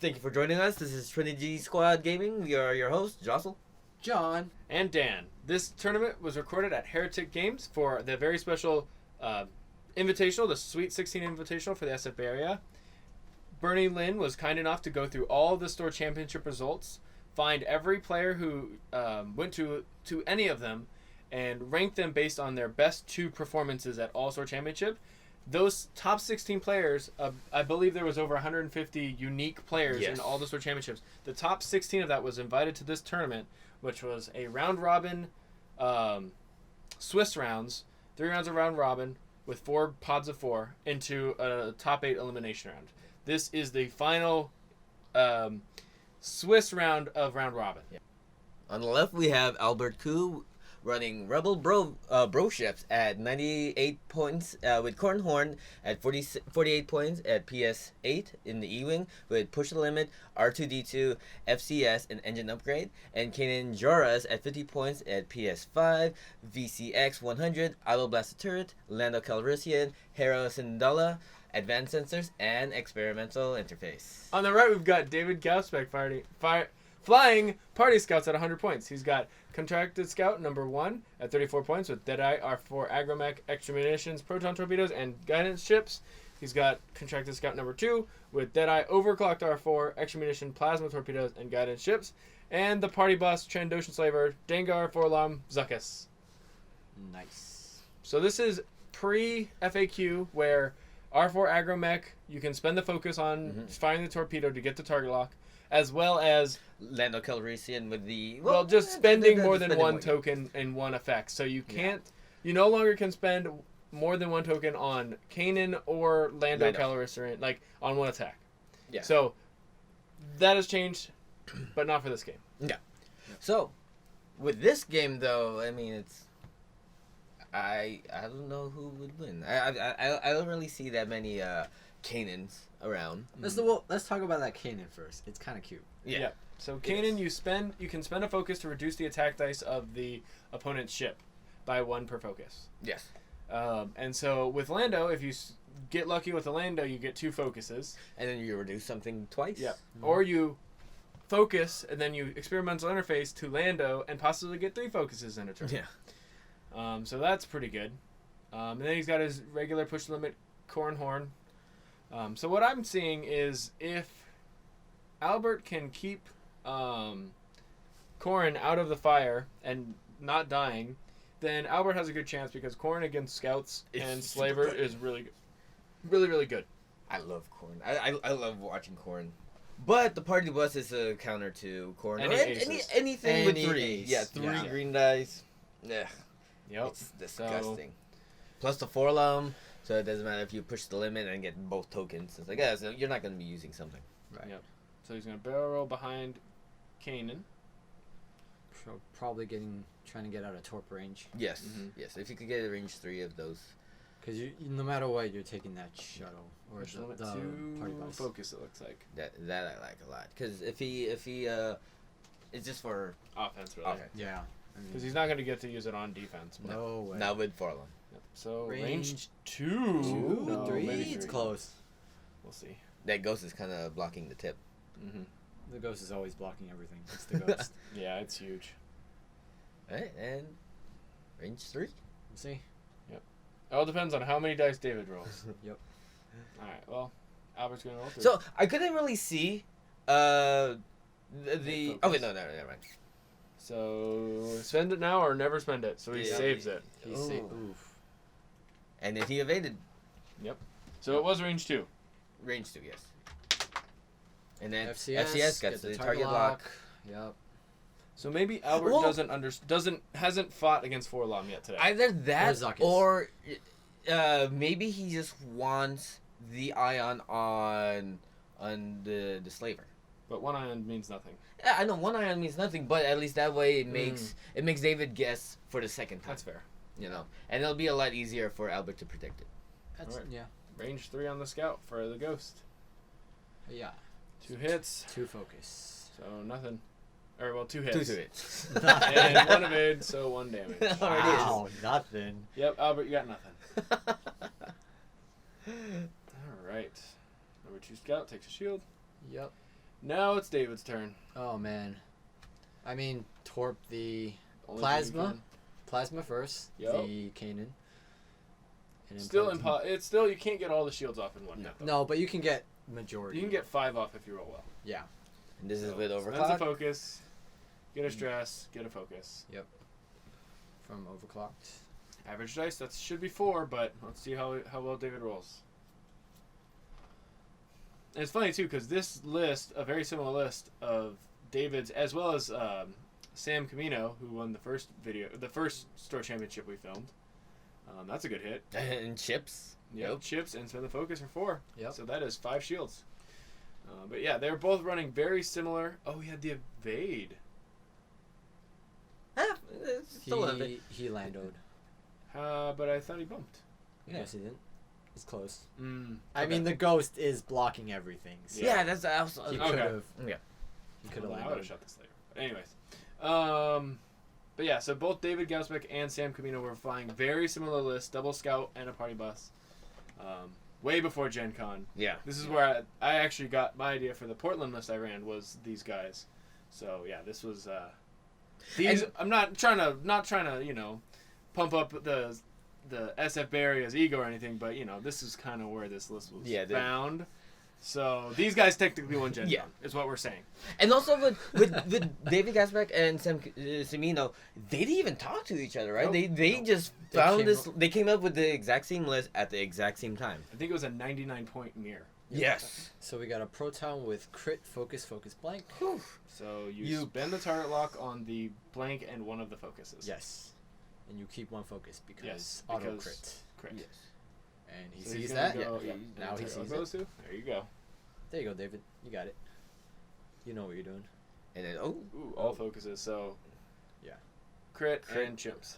Thank you for joining us. This is Trinity Squad Gaming. We are your hosts, Jocelyn, John, and Dan. This tournament was recorded at Heretic Games for the very special Invitational, the Sweet 16 Invitational for the SF Bay Area. Bernie Lynn was kind enough to go through all the store championship results, find every player who went to any of them, and rank them based on their best 2 performances at All-Star Championship. Those top 16 players, I believe there was over 150 unique players in all the store championships. The top 16 of that was invited to this tournament, which was a round-robin Swiss rounds, 3 rounds of round-robin with 4 pods of 4 into a top 8 elimination round. This is the final Swiss round of round-robin. Yeah. On the left, we have Albert Koo running Rebel Bro ships at 98 points, with Cornhorn at 48 points at PS8 in the E-Wing, with Push the Limit, R2-D2, FCS, and Engine Upgrade, and Kanan Joras at 50 points at PS5, VCX 100, Idle Blaster Turret, Lando Calrissian, Hera Syndulla, Advanced Sensors, and Experimental Interface. On the right, we've got David Gausbeck flying Party Scouts at 100 points. He's got Contracted Scout number 1 at 34 points with Deadeye, R4 Agromech, Extra Munitions, Proton Torpedoes, and Guidance Ships. He's got Contracted Scout number 2 with Deadeye, Overclocked R4, Extra Munition, Plasma Torpedoes, and Guidance Ships. And the Party Bus, Trandoshan Slaver, Dengar, Forlom, Zuckuss. Nice. So this is pre-FAQ where R4 Agromech, you can spend the focus on firing the torpedo to get the target lock, as well as Lando Calrissian with the... just spending more than one token in one effect. So you can't... You no longer can spend more than one token on Kanan or Lando Calrissian, like, on one attack. Yeah. So that has changed, but not for this game. Yeah. So, with this game, though, I mean, it's... I don't know who would win. I don't really see that many Kanans around. Let's talk about that Kanan first. It's kind of cute. Yeah. So Kanan, you can spend a focus to reduce the attack dice of the opponent's ship by 1 per focus. Yes. And so with Lando, if you get lucky with the Lando, you get 2 focuses. And then you reduce something twice. Yeah. Or you focus and then you experimental interface to Lando and possibly get 3 focuses in a turn. Yeah. So that's pretty good. And then he's got his regular push limit Cornhorn. So what I'm seeing is if Albert can keep Corrin out of the fire and not dying, then Albert has a good chance because Corrin against Scouts and Slaver is really good. Really, really good. I love Corrin. I love watching Corrin. But the Party Bus is a counter to Corrin. Anything with 3. Ace. Yeah, 3 green dice. Yeah. Yep. It's disgusting. Plus the Forlom, so it doesn't matter if you push the limit and get both tokens. It's like, so you're not going to be using something. Right. Yep. So he's going to barrel roll behind Kanan. So probably trying to get out of torp range. Yes. Yes. If you could get a range 3 of those. Because no matter what, you're taking that shuttle or Push limit the Party Bus. focus, it looks like. That I like a lot. Because if he it's just for Offense, really. offense. Yeah. Because he's not going to get to use it on defense. But No way. Not with Forlom. Yep. So Range 2. 2, No, 3. maybe It's 3. close. We'll see. That ghost is kind of blocking the tip. The ghost is always blocking everything. It's the ghost. Yeah, it's huge. Alright, and range 3? We'll see. It all depends on how many dice David rolls. Yep. Alright, well, Albert's going to roll 3. So I couldn't really see the oh wait, no, never mind. So spend it now or never spend it. So he saves it. Oof. And then he evaded So it was range 2. range 2, yes. And then FCS, FCS get gets the the target target lock. Yep. So maybe Albert Well- hasn't fought against Forlom yet today. Either that Zuckuss. or maybe he just wants the ion on the slaver. But 1 ion means nothing. Yeah, I know 1 ion means nothing, but at least that way it makes David guess for the second time. That's fair. You know, and it'll be a lot easier for Albert to predict it. That's Alright. yeah. Range 3 on the scout for the ghost. Yeah. 2 hits. 2 focus. So nothing. Or, well, 2 hits. 2 hits. And 1 evade, so 1 damage. Wow, nothing. Yep, Albert, you got nothing. Alright. Number 2 scout takes a shield. Yep. Now it's David's turn. Oh man. I mean, Torp the Only Plasma. thing Plasma first. Yup. The Kanan. And then Still probably- It's still you can't get all the shields off in one hit. Though. No, but you can get majority. You can get 5 off if you roll well. Yeah. And this is with Spends a overclock. focus. Get a stress. Get a focus. From overclocked. Average dice. That should be 4, but let's see how well David rolls. And it's funny too because this list, a very similar list of David's, as well as Sam Camino, who won the first store championship we filmed. That's a good hit. And chips. Yep. Chips and spend the focus for 4. Yep. So that is 5 shields. But yeah, they're both running very similar. Oh, he had the evade. It's still a bit. He landed. But I thought he bumped. Yeah. Yes, he didn't. It's close. Mm, I okay. mean, the ghost is blocking everything. So Yeah, that's also. he Okay. could have. Yeah. He could have Well, I would have landed. shot this later. But anyways. But yeah, so both David Gausbeck and Sam Camino were flying very similar lists, double scout and a party bus. Way before Gen Con. Yeah. This is where I actually got my idea for the Portland list I ran was these guys. So yeah, this was these. And- I'm not trying to pump up the SF Bay Area's ego or anything, but this is kind of where this list was found. So these guys technically won Gen Con, is what we're saying. And also with David Gasbeck and Sam Semino, they didn't even talk to each other, right? Nope. They just They found came this. up- They came up with the exact same list at the exact same time. I think it was a 99-point mirror. Yes. So we got a proton with crit, focus, focus, blank. So you spend the target lock on the blank and one of the focuses. Yes. And you keep one focus because Yes, auto because- crit. Correct. Yes. And he So he's sees gonna that. go- Yeah. Now he Target sees lock it. those two. There you go. There you go, David. You got it. You know what you're doing. And then Ooh, all focuses. So Yeah. crit Crit. and chimps.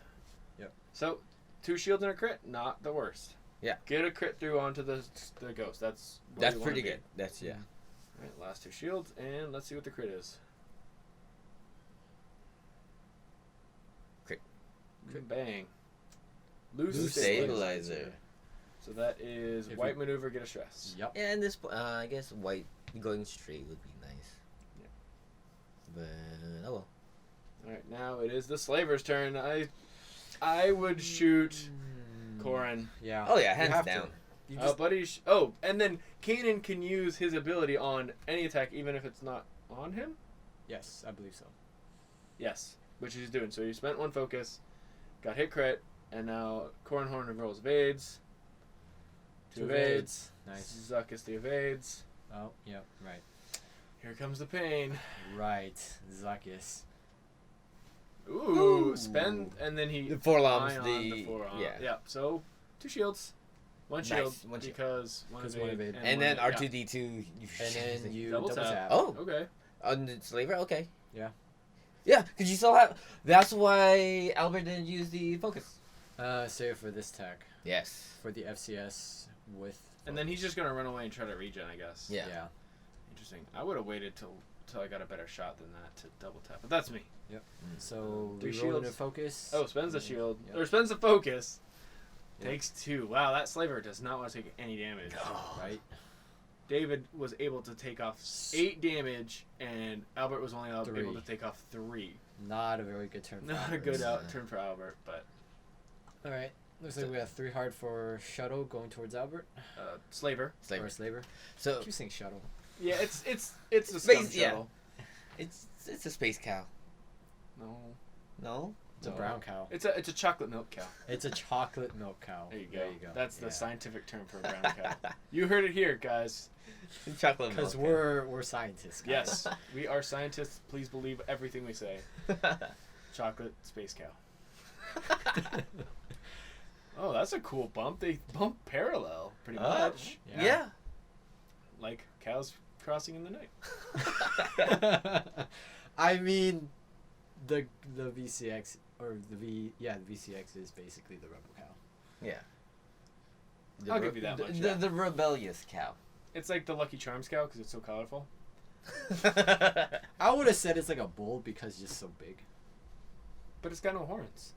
Yep. So 2 shields and a crit, not the worst. Yeah. Get a crit through onto the ghost. That's where that's you wanna pretty be. good. That's yeah. All right, last 2 shields, and let's see what the crit is. Crit. Bang. Loose Loose stabilizer. stabilizer. So that is If white we- maneuver, get a stress. Yep. And this, I guess white going straight would be nice. Yeah. But oh well. All right, now it is the slaver's turn. I would shoot Corin. Yeah. Oh yeah, You hands have to. down. You just, And then Kanan can use his ability on any attack, even if it's not on him. yes, I believe so. Yes, which he's doing. So he spent 1 focus, got hit crit, and now Cornhorn rolls evades. 2 evades. Nice. Zuckus the evades. Oh, yep, right. Here comes the pain. Right. Zakis. Ooh, Ooh. spend, and then he The forearms, eye on the forearm. yeah. Yeah. So 2 shields, 1 Nice, shield one shield. because one Because evade, one evade. And then one- R2D2. And then you Double double, tap. tap. Oh, Yeah. Okay. on the slaver. Okay. Yeah. Yeah, because you still have. That's why Albert didn't use the focus. Save it for this tech. Yes. For the FCS with. And then he's just gonna run away and try to regen, I guess. Yeah. Yeah. Interesting. I would have waited till I got a better shot than that to double tap, but that's me. So 3 we roll into shields. focus. Oh, spends the shield Yep. or spends the focus. Yep. Takes 2. Wow, that slaver does not want to take any damage. Right. David was able to take off 8 damage, and Albert was only able 3. to take off 3. Not a very good turn. For Not a Albert. good turn for Albert, but All right. Looks like we have 3 hard for shuttle going towards Albert slaver. or slaver. So Keep saying shuttle. Yeah, it's a Space- scum yeah. shuttle. it's a space cow. No, No. It's a No. brown cow. it's a chocolate milk cow. It's a chocolate milk cow. There you go. That's the Yeah. scientific term for a brown cow. You heard it here, guys. Chocolate milk. Because we're scientists. Guys. Yes, we are scientists. Please believe everything we say. Chocolate space cow. Oh, that's a cool bump. They bump parallel, pretty much. Yeah. Like cows crossing in the night. I mean, the VCX or the VCX is basically the rebel cow. Yeah. I'll give you that much, The, yeah. the rebellious cow. It's like the Lucky Charms cow because it's so colorful. I would have said it's like a bull because it's just so big. But it's got no horns.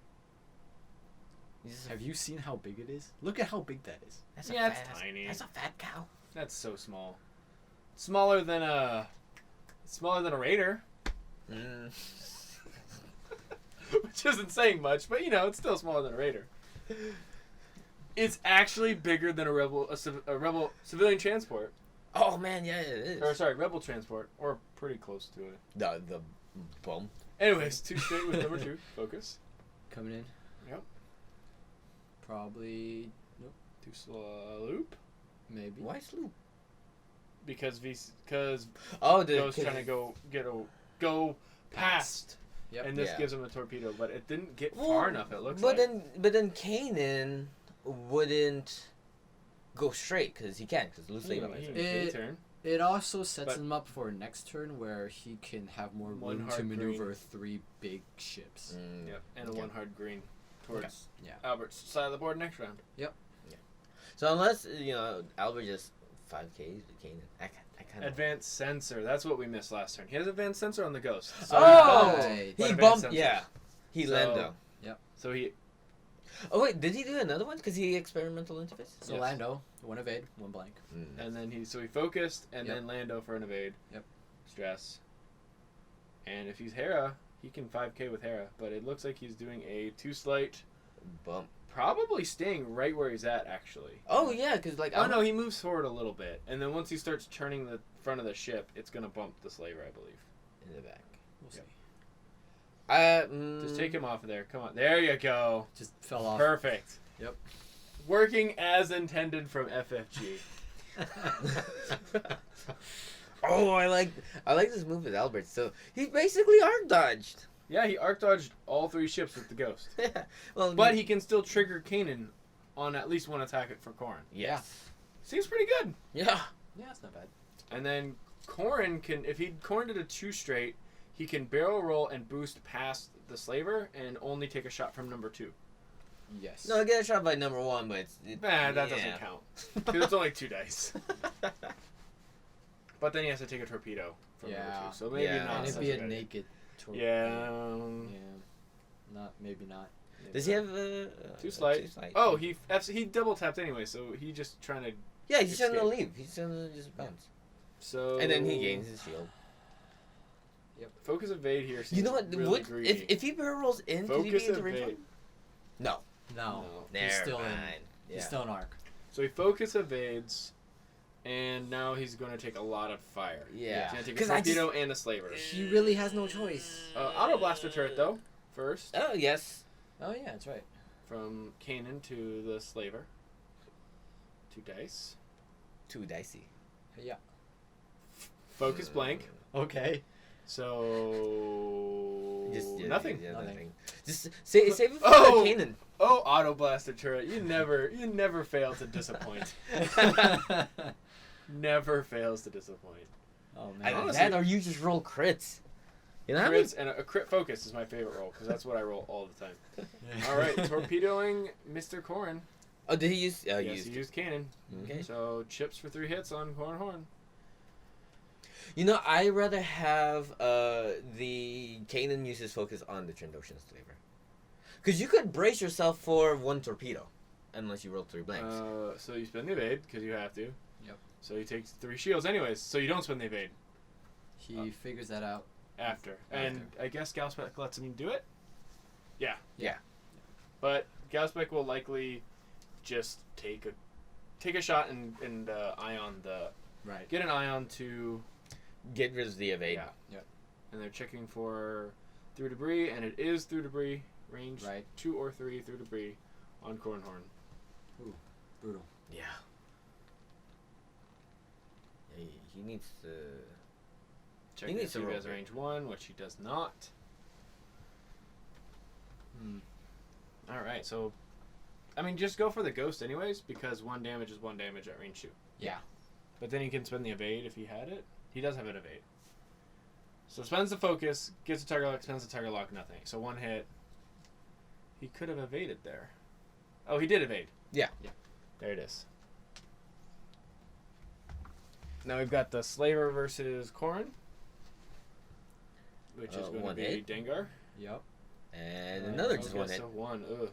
Have you seen how big it is? Look at how big that is. Yeah, it's tiny. That's a fat cow. That's so small. Smaller than a smaller than a raider, Mm. which isn't saying much, but it's still smaller than a raider. It's actually bigger than a rebel civilian transport. Oh man, yeah, it is. Or sorry, rebel transport, or pretty close to it. The bomb. Anyways, 2 straight with number 2. Focus. Coming in. Yep. Probably. Nope. 2 sloop. Maybe. Why sloop? Because Oh, Ghost trying to go past. Yep. And this Yeah. gives him a torpedo, but it didn't get far enough. It looks but like. then Kanan wouldn't go straight because he can't because loose He stabilizer. can turn. It also sets But- him up for next turn where he can have more One room to hard maneuver green. 3 big ships. Mm. Yep, and a Okay. 1 hard green towards Yeah. Albert's side of the board next round. So unless Albert just 5Ks with Kanan, I kind of. Advanced sensor. That's what we missed last turn. He has advanced sensor on the Ghost. So Oh! Right. He What bumped. advanced Yeah, sensors? he So- Lando. So he. Oh wait, did he do another one? Because he experimental interface. So Yes. Lando, 1 evade, 1 blank. Mm. And then he focused, and Yep. then Lando for an evade. Yep. Stress. And if he's Hera, he can 5K with Hera, but it looks like he's doing a 2 slight, Bump. probably staying right where he's at actually. Oh yeah, because like Oh no, he moves forward a little bit, and then once he starts turning the front of the ship, it's gonna bump the slaver, I believe. in the back. We'll Yep. see. Just take him off of there. Come on, there you go. Just fell off. Perfect. Yep. Working as intended from FFG. Oh, I like this move with Albert. So he basically arc dodged. Yeah, he arc dodged all 3 ships with the Ghost, Well, but he can still trigger Kanan on at least 1 attack for Corrin. yes. Seems pretty good. Yeah. Yeah, it's not bad. And then Corrin can, if Corrin did a 2 straight, he can barrel roll and boost past the slaver and only take a shot from number 2. Yes. No, get a shot by number 1, but That doesn't count because it's only 2 dice. But then he has to take a torpedo from number Yeah. 2, so maybe Yeah. not. And it'd such be a a good idea. naked torpedo. Yeah. Yeah. Maybe not. Does he have 2 slight? 2 slight? Oh, he double tapped anyway, so he just trying to. Yeah, he's trying to escape. leave. He's trying to just bounce. So. And then he gains his shield. Focus evade here. You know what? Really greedy. If he barrel rolls in, could he be Focus into range evade. 1? No. No. Never He's still in. mind. He's Yeah. still in arc. So he focus evades, and now he's going to take a lot of fire. Yeah. He's going to take a 'Cause I torpedo and a slaver. He really has no choice. Auto blaster turret though. First, Oh yes. Oh yeah, that's right. from Kanan to the slaver. 2 dice. 2 dicey. Yeah. Focus blank. Okay. So nothing. Yeah, Nothing. nothing. Just save it for Oh! Kanan. Oh, auto blaster turret! You never fail to disappoint. Never fails to disappoint. Oh man. Either honestly- that or you just roll crits. You know how many? Crits and a crit focus is my favorite roll because that's what I roll all the time. All right, torpedoing Mr. Corrin. Oh, did he use? Yes, he used cannon. Okay. So chips for 3 hits on Corrin Horn. You know, I rather have the Kanan use his focus on the Trandoshan's flavor, because you could brace yourself for 1 torpedo, unless you roll 3 blanks. So you spend the evade because you have to. Yep. So he takes 3 shields anyways. So you don't spend the evade He figures that out. after. And I guess Gauspec lets him do it. Yeah. Yeah. But Gauspec will likely just take a shot and ion the Right. get an ion to. Get rid of the evade. Yeah. Yep. And they're checking for through debris, and it is through debris range. Right. 2 or 3 through debris on Cornhorn. Brutal. Yeah. He needs to. Checking needs to see to if he has roll. range 1, which he does not. All right, so I mean, just go for the ghost anyways, because 1 damage is 1 damage at range 2. Yeah. But then he can spend the evade if he had it. He does have an evade. So spends the focus, gets a target lock, spends the target lock, nothing. So 1 hit. He could have evaded there. Oh, he did evade. Yeah. There it is. Now we've got the Slaver versus Corrin, which is going to 1 be hit. Dengar. Yep. And another just Okay, 1 hit. So 1. Ugh.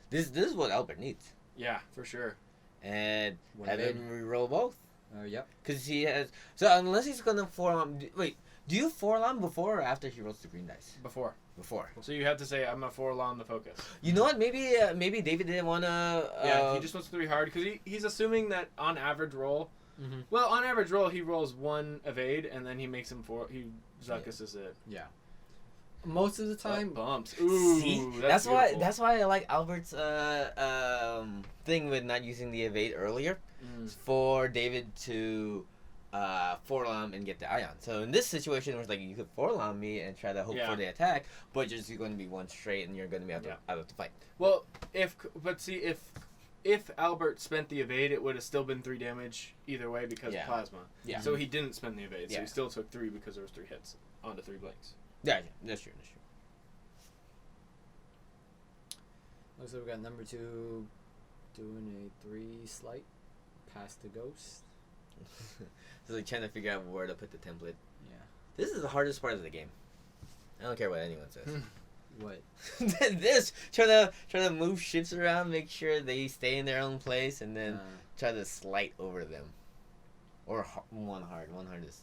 This is what Albert needs. Yeah, for sure. And One have evade. him re-roll both. Yep. Because he has. So unless he's gonna forearm. Wait, do you forearm before or after he rolls the green dice? Before. Before. So you have to say, I'm a 4 on the focus. You know what? Maybe David didn't wanna. Yeah, he just wants to be hard because he's assuming that on average roll. Mm-hmm. Well, on average roll, he rolls 1 evade and then he makes him 4. He Zuckuses it. Yeah. Most of the time. Bumps. Ooh, See, that's why. beautiful. That's why I like Albert's thing with not using the evade earlier. For David to forearm and get the ion. So in this situation, it was like you could forearm me and try to hope for the attack, but just you're going to be one straight and you're going to be out of the fight. Well, if Albert spent the evade, it would have still been 3 damage either way because of plasma. Yeah. So he didn't spend the evade, so Yeah. he still took 3 because there was 3 hits onto 3 blinks. Yeah, that's true. That's true. Looks like we got number 2 doing a 3 slight past the ghost. So like trying to figure out where to put the template. Yeah. This is the hardest part of the game. I don't care what anyone says. What? This trying to move ships around, make sure they stay in their own place, and then try to slight over them. Or one hard. One hard is.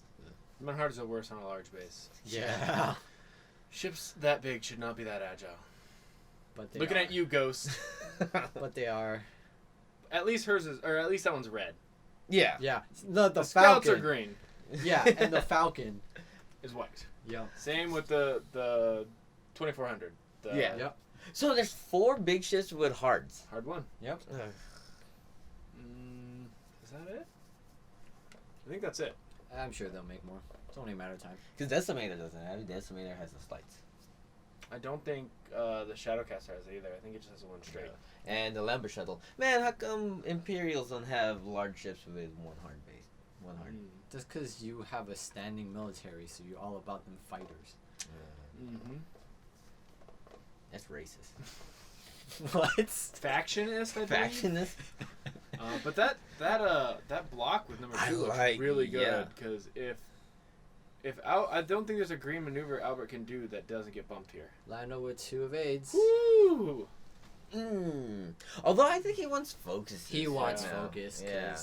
One hard is the worst on a large base. Yeah. Ships that big should not be that agile. But they Looking are. at you, Ghost. But they are. At least hers is, or at least that one's red. Yeah. Yeah. The Scouts Falcon. are green. Yeah, and the Falcon. Is white. Yeah. Same with the 2400. Yeah. Yep. So there's 4 big ships with hards. Hard one. Yep. Is that it? I think that's it. I'm sure they'll make more. It's only a matter of time. Because Decimator doesn't have it. Decimator has the slights. I don't think the Shadowcaster has it either. I think it just has one straight. And the Lambert Shuttle. Man, how come Imperials don't have large ships with one hard base? One hard. Just because you have a standing military, so you're all about them fighters. Mm-hmm. That's racist. What? Factionist, I think. Factionist? But that block with number 2 looks really good because I don't think there's a green maneuver Albert can do that doesn't get bumped here. Lando with 2 evades. Woo! Although I think he wants focus. He wants now. focus. Yeah.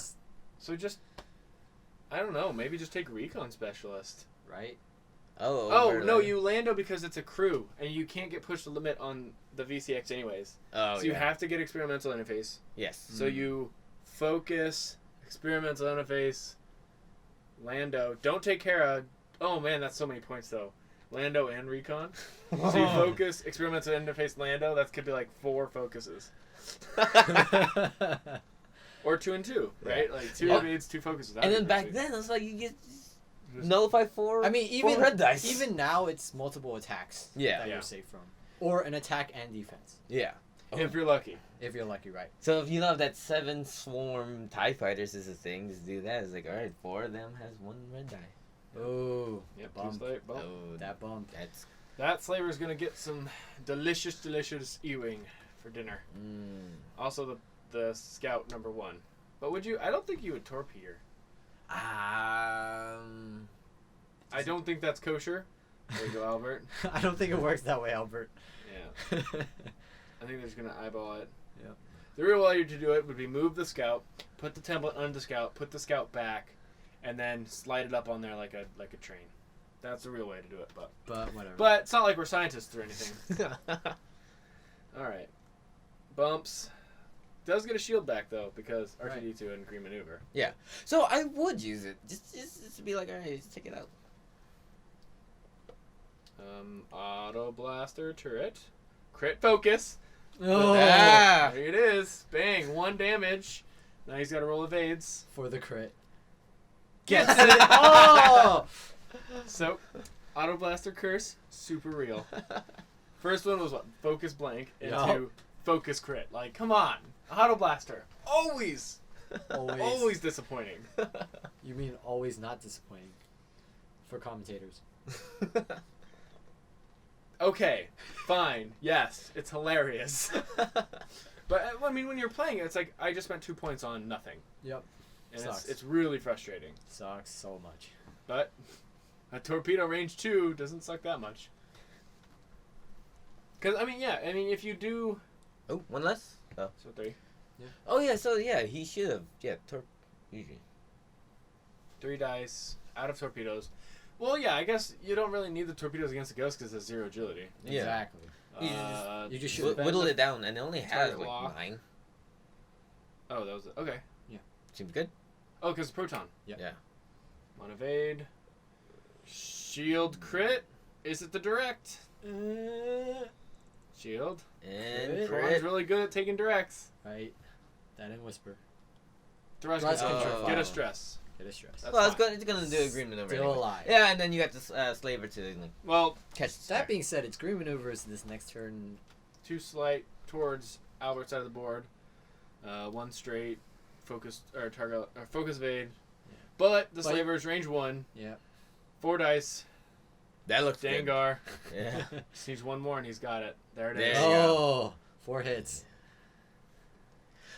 So just, I don't know, maybe just take Recon Specialist. Right? Oh, no, you Lando because it's a crew, and you can't get pushed the limit on the VCX anyways. Oh, so you have to get experimental interface. Yes. So you focus, experimental interface, Lando. Don't take Hera. Oh, man, that's so many points, though. Lando and Recon. So you focus, experimental interface, Lando. That could be like 4 focuses. Or 2 and 2, right? Like 2 evades, 2 focuses. And then back then, it's like you get nullify 4. I mean, even 4 red dice. Even now, it's multiple attacks. Yeah. That you're safe from, or an attack and defense. Yeah. If you're lucky. If you're lucky, right? So if you know that 7 swarm TIE fighters is a thing, just do that. It's like, alright, 4 of them has 1 red die. Oh, Yep, bump. bump. Oh, That bump. that's That slaver's gonna get some delicious E-wing for dinner. Also the scout number 1. But would you? I don't think you would torpedo. I I don't think that's kosher. There you go, Albert. I don't think it works that way, Albert. Yeah. I think they're just gonna eyeball it. Yep. The real way to do it would be move the scout, put the template on the scout, put the scout back, and then slide it up on there like a train. That's the real way to do it, but whatever. But it's not like we're scientists or anything. All right. Bumps. Does get a shield back though because R2D2 and green maneuver. Yeah. So I would use it. Just to be like, alright, just check it out. Auto blaster turret. Crit focus. Oh, Ah! There it is. Bang. 1 damage. Now he's got to roll evades. for the crit. Gets it. Oh! So, auto blaster curse, super real. First one was what? Focus blank. And Yup. 2, focus crit. Like, come on. Auto blaster. Always. Always disappointing. You mean always not disappointing for commentators? Okay. Fine. Yes. It's hilarious. But, I mean, when you're playing it, it's like, I just spent 2 points on nothing. Yep. And Sucks. it's really frustrating. Sucks so much. But a torpedo range 2 doesn't suck that much. Because, I mean, if you do... Oh, 1 less? Oh. So 3. Oh, yeah, so, yeah, he should have. Yeah, usually. 3 dice out of torpedoes. Well, yeah, I guess you don't really need the torpedoes against the ghost because it's 0 agility. Yeah. Exactly. You just should bend whittle the it down, and it only has target like lock. 9. Oh, that was it. Okay. Seems good. Oh, because proton. Yeah. On evade. Shield crit. Is it the direct? Shield. And Crit. Ron's crit. really good at taking directs. Right. That and whisper. Thrust Thrust control. control. Get a stress. Get a stress. That's Well, it's fine. gonna do a green maneuver. Still anyway. alive. Yeah, and then you got the slaver to like, Well, catch the That star. being said, it's green maneuvers this next turn. 2 slight towards Albert's side of the board. 1 straight. Focus or target or focus evade. Yeah. But the But- slaver's range 1. Yeah. 4 dice. That looks good. Dangar. Yeah. Just needs 1 more and he's got it. There it There is. you go. Oh, 4 hits.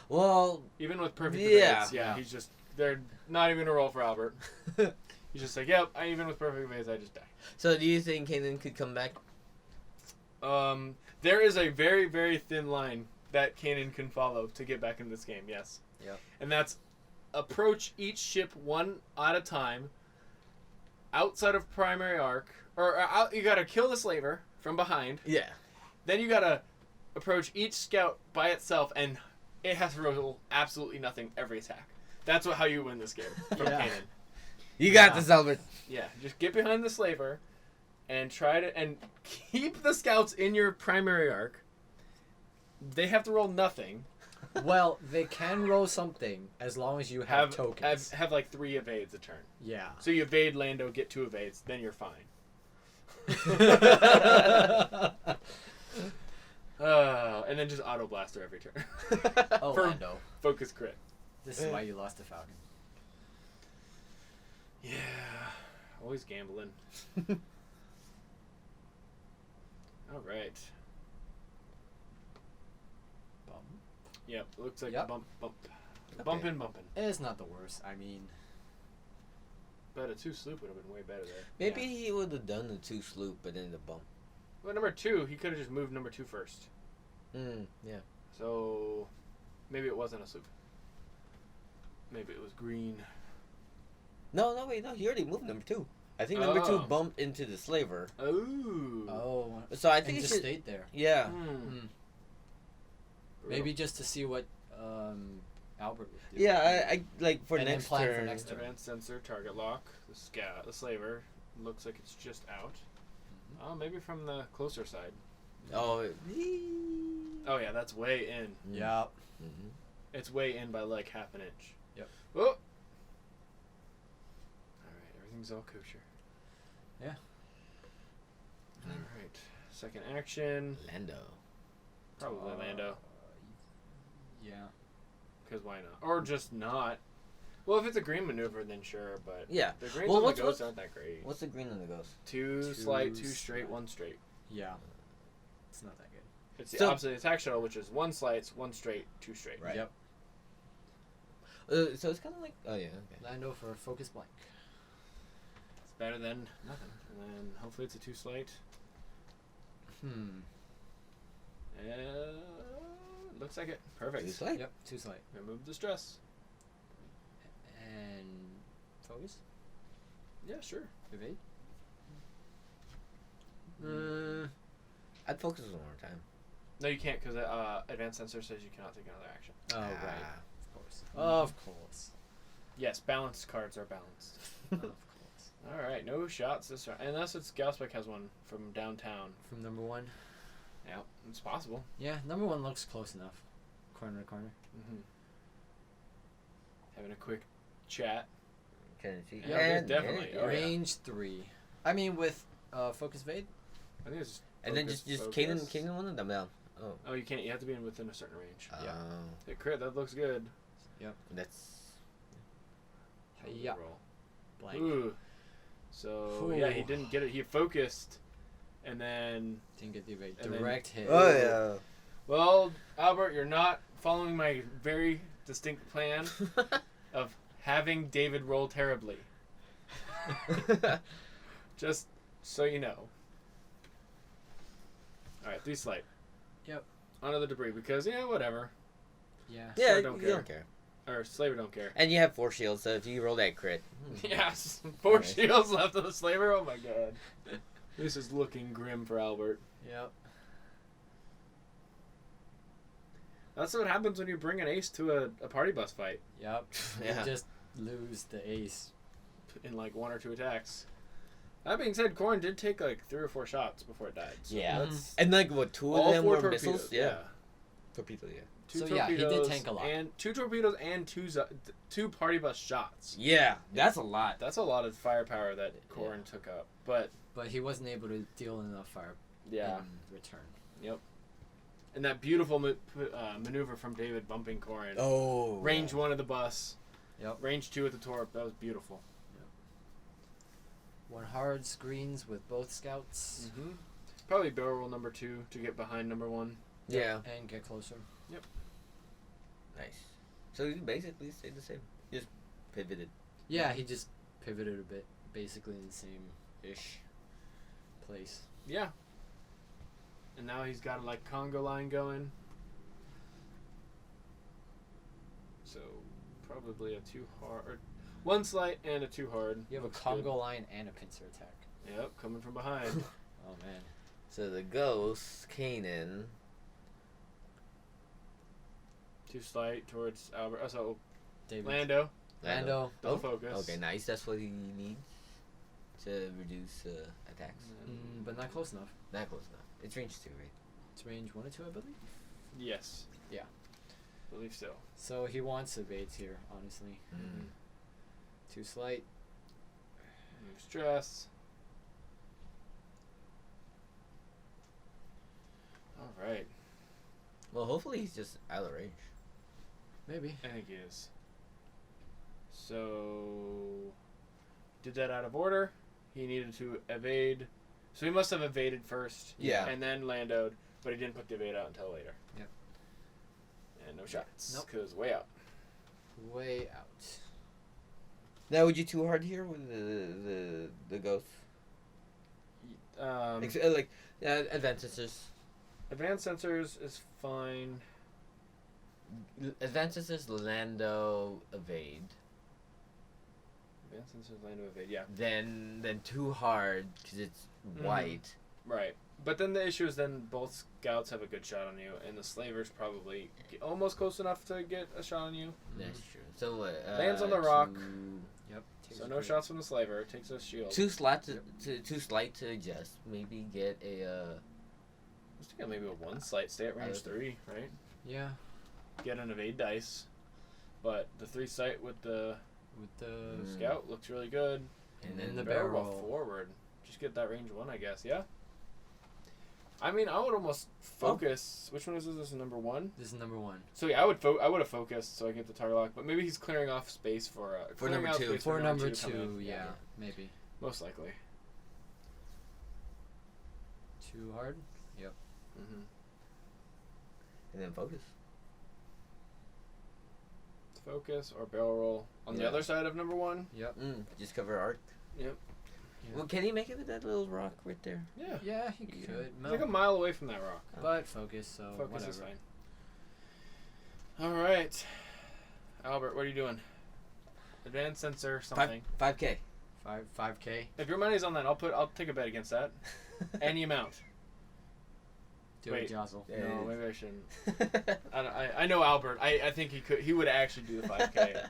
Well, Even with perfect Yeah. evades, yeah, Yeah. he's just they're not even a roll for Albert. He's just like, yep, even with perfect evades, I just die. so do you think Kanan could come back? There is a very, very thin line that Kanan can follow to get back in this game, yes. Yep. And that's approach each ship 1 at a time outside of primary arc. You gotta kill the slaver from behind. Yeah. Then you gotta approach each scout by itself, and it has to roll absolutely nothing every attack. That's how you win this game from Yeah. Kanan. You got Yeah. this, Albert. Yeah, just get behind the slaver and keep the scouts in your primary arc. They have to roll nothing. Well, they can roll something as long as you have tokens. Have like 3 evades a turn. Yeah. So you evade Lando, get 2 evades, then you're fine. And then just auto blaster every turn. Oh, For Lando. focus crit. This is why you lost to Falcon. Yeah, always gambling. All right. Bum. Yep, looks like Yep. bump. Okay. Bumping. It's not the worst. I mean, But a 2 sloop would have been way better there. Maybe he would have done the 2 sloop, but then the bump. Well, number 2, he could have just moved number 2 first. Yeah. So maybe it wasn't a sloop. Maybe it was green. No, wait, no. He already moved number 2. I think number 2 Oh. bumped into the slaver. Oh. oh, So I and think it just should. stayed there. Yeah. Hmm. Maybe just to see what Albert would do. Yeah, I like for And then next plan for turn. next turn. Advanced sensor, target lock. The slaver looks like it's just out. Oh, maybe from the closer side. Oh. Oh yeah, that's way in. Yeah. Mm-hmm. It's way in by like half an inch. Yep. Oh. All right, everything's all kosher. Yeah. All right, second action. Lando. Probably Lando, Yeah. because why not? Or just not. Well, if it's a green maneuver, then sure. But Yeah. the greens Well, on the what's- ghosts aren't that great. What's the green on the ghost? 2 slight, 2 straight, 1 straight. Yeah. It's not that good. It's the So- opposite attack shuttle, which is 1 slight, 1 straight, 2 straight. Right. Yep. So it's kind of like. Oh yeah. Okay. Lando for focus blank. It's better than nothing. And then hopefully it's a 2 slight. Looks like it. Perfect. Two slight. Yep. 2 slight. Remove the stress. And focus. Yeah, sure. Evade. I'd focus one more time. No, you can't because advanced sensor says you cannot take another action. Oh right. Ah. Of course. Of course. Yes, balanced cards are balanced. Of course. All right, no shots this round. Unless it's Gauspec has one from downtown. From number 1. Yeah, it's possible. Yeah, number 1 looks close enough. Corner to corner. Mm-hmm. Having a quick chat. Trinity. Yeah, And- definitely. yeah, Oh, yeah. Range 3. I mean, with focus evade. I think it's just And then focus, just focus. Kanan one of them down. Oh. Oh, you can't. You have to be within a certain range. Yeah. Hey, crit. That looks good. That's. Yeah. Roll. Blank. Ooh. So yeah, he Ooh. didn't get it. He focused, and then Didn't get the evade. And then- Direct hit. Oh yeah. well, Albert, you're not following my very distinct plan of having David roll terribly. Just so you know. All right, 3 slight. Yep. Onto the debris because yeah, whatever. Yeah. Yeah, I don't you care. don't care. Or Slaver don't care. And you have 4 shields, so if you roll that crit. Yes, 4 Nice. shields left of the Slaver. Oh my god. This is looking grim for Albert. Yep. That's what happens when you bring an ace to a party bus fight Yep. Yeah. You just lose the ace. in like 1 or 2 attacks. That being said, Corrin did take like 3 or 4 shots before it died. So Yeah. that's And like, what, 2 of all them 4 were torpedoes. missiles? Yeah. Torpedo, yeah. 2 So, yeah, he did torpedoes tank a lot. And 2 torpedoes and 2 party bus shots. Yeah, that's a lot. That's a lot of firepower that Corrin took up. But But he wasn't able to deal enough fire yeah. in return. And that beautiful maneuver from David bumping Corrin. Oh. Range 1 of the bus. Yep. Range 2 at the torp. That was beautiful. One hard screens with both scouts. Mm-hmm. Probably barrel roll number 2 to get behind number 1. Yeah. And get closer. Nice. So you basically stayed the same. Just pivoted. Yeah, he just pivoted a bit, basically in the same-ish place. Yeah. And now he's got like Congo line going. So probably a 2 hard, or 1 slight and a 2 hard. You have a Looks Congo line and a pincer attack. good. Yep, coming from behind. Oh, man. So the ghost, Kanan. 2 slight towards Albert. So David. Lando. Lando. Don't focus. Okay, nice. That's what he needs to reduce attacks. But not close enough. Not close enough. It's range 2, right? It's range 1 or 2, I believe. Yes. Yeah. I believe so. So he wants evades here, honestly. Mm. 2 slight. No stress. All right. Well, hopefully he's just out of range. Maybe. I think he is. So did that out of order. He needed to evade. So he must have evaded first. Yeah. And then Landoed, but he didn't put the evade out until later. Yep. And no shots. Nope. Because way out. Way out. Now, would you too hard here with the ghost? Advanced sensors. Advanced sensors is fine. Advanced sensors, Lando, evade. Advanced sensors, Lando evade. Yeah. Then too hard because it's white. Right. But then the issue is then both scouts have a good shot on you, and the slavers probably almost close enough to get a shot on you. That's true. So Lands on the rock. Yep. So no shots from the slaver. Takes a shield. Too slight to adjust. Maybe get a. Let's take maybe a 1 slight. Stay at range 3, right? Yeah. Get an evade dice. But the 3 sight with the With the scout looks really good. And then then the barrel barrel roll roll. forward. Just get that range 1, I guess. Yeah. I mean, I would almost focus. Which one is this? This is number 1. This is number 1. So yeah, I would have focused so I get the target lock. But maybe he's clearing off space for clearing number out 2. space For number to come 2, in. yeah, maybe. Most likely. Too hard. Mm-hmm. And then focus. Focus or barrel roll on the Yeah. other side of number 1. Yep. Just cover arc. Yep. Yeah. Well, can he make it with that little rock right there? Yeah. Yeah, he Yeah. could. He's like a mile away from that rock. But focus, so Focus whatever. is fine. All right, Albert, what are you doing? Advanced sensor something. 5K. 5K. If your money's on that, I'll take a bet against that. Any amount. Do Wait. it, Jozzle. Yeah. No, maybe I shouldn't. I know Albert. I think he would actually do the 5K.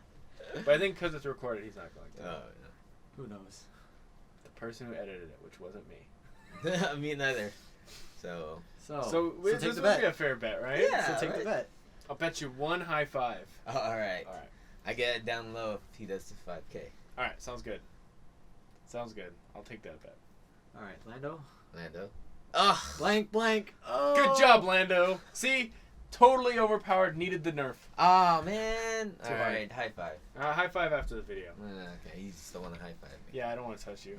But I think because it's recorded, he's not going to. Oh, Who knows? The person who edited it, which wasn't me. yeah. Me neither. So. So take this the would be bet. a fair bet, right? Yeah. So take the right. bet. I'll bet you 1 high 5. All right. All right. I get it down low if he does the 5K. All right. Sounds good. Sounds good. I'll take that bet. All right, Lando. Lando. Ugh. Blank, blank. Oh. Good job, Lando. See, totally overpowered. Needed the nerf. Oh man. Too All hard. right. High 5. High 5 after the video. Okay. You still want to high 5 me. Yeah, I don't want to touch you.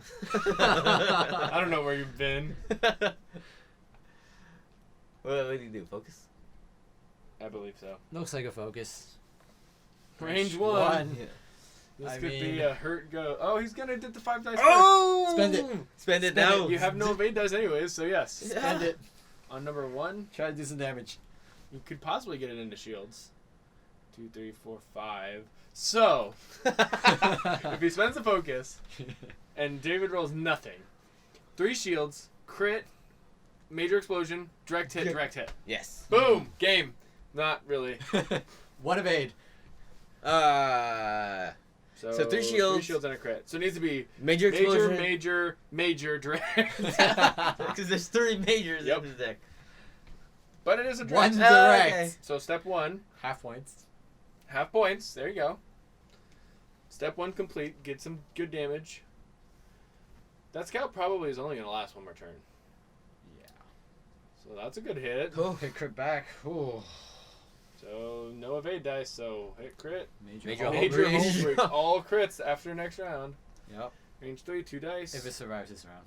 I don't know where you've been. What do you do? Focus. I believe so. Looks like a focus. Range One. 1. Yeah. This I could be mean- a hurt go. Oh, he's gonna did the 5 dice. Oh! Spend it. Spend it Spend now. it. You have no evade dice anyways, so yes. Spend it. On number 1, Try to do some damage. you could possibly get it into shields. 2, 3, 4, 5. So, if he spends the focus and David rolls nothing, 3 shields, crit, major explosion, direct hit. Yes. Boom! Game. Not really. One evade. So 3 shields. 3 shields and a crit. So it needs to be Major explosion. major direct. Because there's 3 majors Yep. in the deck. But it is a One direct. direct. okay. So step 1, Half points. half points. There you go. Step 1 complete. Get some good damage. That scout probably is only going to last 1 more turn. Yeah. So that's a good hit. Oh, hit crit back. Ooh. So no evade dice. So hit crit. Major hull Major breach. hull breach. All crits after next round. Yep. Range 3, 2 dice. If it survives this round.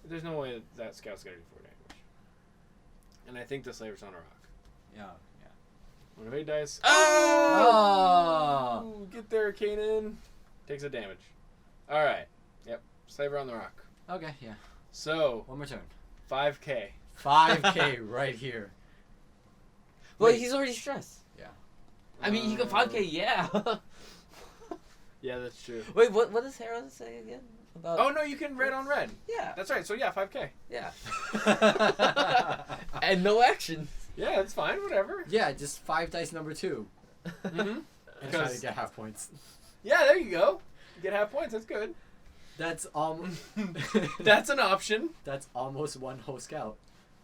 There's no way that scout's going to do 4 damage. And I think the slaver's on a rock. Yeah. 1 evade dice. Oh! Ooh, get there, Kanan. Takes a damage. Alright. Yep. Slaver on the rock. Okay, yeah. So, One more turn. 5k. 5k right here. Well, Wait. he's already stressed. Yeah. I mean, you can 5K, yeah. Yeah, that's true. Wait, what does Harold say again? About... Oh, no, you can red on red. Yeah. That's right. So, yeah, 5k. Yeah. And no action. Yeah, it's fine. Whatever. Yeah, just 5 dice number 2. Mm-hmm. And try to Because- get half points. Yeah, there you go. You get half points. That's good. That's That's an option. That's almost 1 whole scout,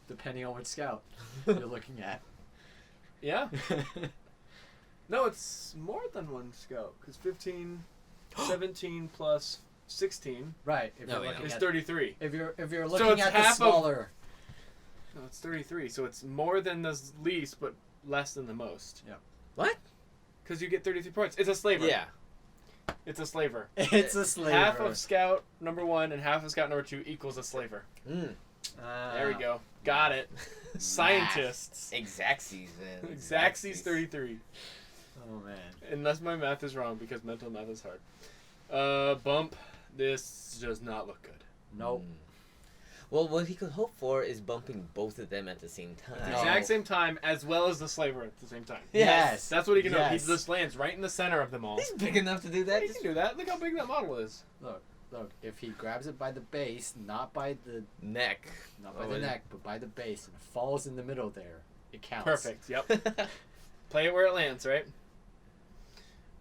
depending on which scout you're looking at. Yeah. No, it's more than 1 scout. Because 15, 17 plus 16 Right. If No, you're yeah. looking is at 33. if you're So looking it's at the half of- smaller. No, it's 33. So it's more than the least, but less than the most. What? Because you get 33 points. It's a slaver. Yeah. It's a slaver. It's a slaver. Half of scout number 1 and half of scout number 2 equals a slaver. Mm. There we go. Got it. Scientists. Exactsies, man. Exactsies 33. Oh man. Unless my math is wrong, because mental math is hard. Bump. This does not look good. Nope. Mm. Well, what he could hope for is bumping both of them at the same At time. the exact same time, as well as the slaver at the same time. Yes. That's what he can do. He Yes. just lands right in the center of them all. He's big enough to do that. He can do that. Look how big that model is. Look, if he grabs it by the base, not by the Neck. neck, but by the base, and it falls in the middle there, it counts. Perfect. Yep. Play it where it lands, right?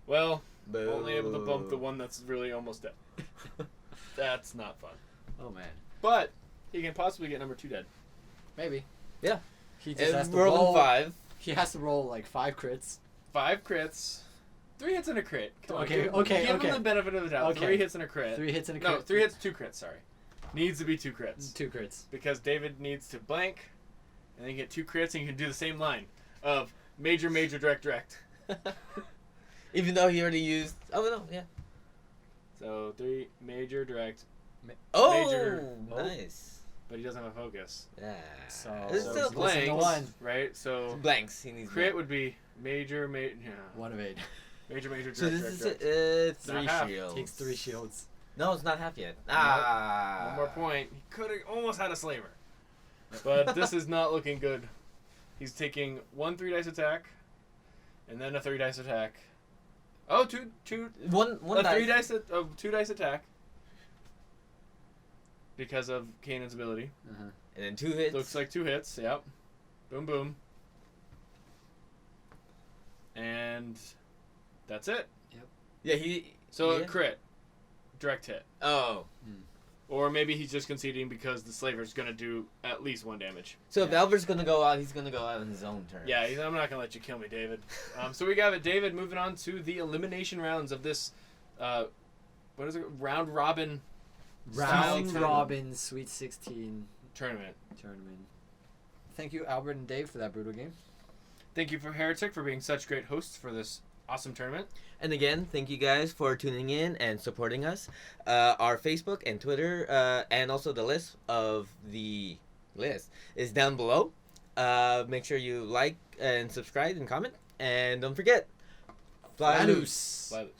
Well, Boo. only able to bump the one that's really almost dead. That's not fun. Oh man. But he can possibly get number 2 dead. Maybe. Yeah. He just has And to rolling roll. 5. He has to roll like 5 crits. 5 crits. 3 hits and a crit. Come on, Okay, give, okay, give okay. him the benefit of the doubt. Okay. 3 hits and a crit. 3 hits and a crit. No, 3 hits, 2 crits, sorry. Needs to be 2 crits. 2 crits. Because David needs to blank, and then you get 2 crits, and you can do the same line of major, direct. Even though he already used. Oh, no, yeah. So 3, major, direct, Oh, Major. nice. but he doesn't have a focus. Yeah. So- It's So still he's missing the blanks, one. right? So blanks. He needs crit blanks. would be major, yeah. 1 of 8. Major, direct, So this direct. is Not 3 half. shields. Takes 3 shields. No, it's not half yet. Ah. One more point. He could have almost had a slaver. But this is not looking good. He's taking 1 3 dice attack, and then a 3 dice attack. Oh, two One a dice. 3 dice, 2 dice attack. Because of Kanan's ability. Uh-huh. And then 2 hits. Looks like 2 hits, yep. Boom, boom. And that's it. Yeah, he. So yeah. a crit. Direct hit. Oh. Or maybe he's just conceding because the slaver's going to do at least 1 damage. So if Yeah. Albert's gonna go out, he's gonna go out on his own terms. Yeah, I'm not going to let you kill me, David. So we got it, David, moving on to the elimination rounds of this, what is it, round robin Round 16. robin Sweet 16 tournament. tournament. Thank you, Albert and Dave, for that brutal game. Thank you for Heretic for being such great hosts for this awesome tournament. And again, thank you guys for tuning in and supporting us. Our Facebook and Twitter, and also the list of the list is down below. Make sure you like and subscribe and comment. And don't forget, fly loose. Fly loose.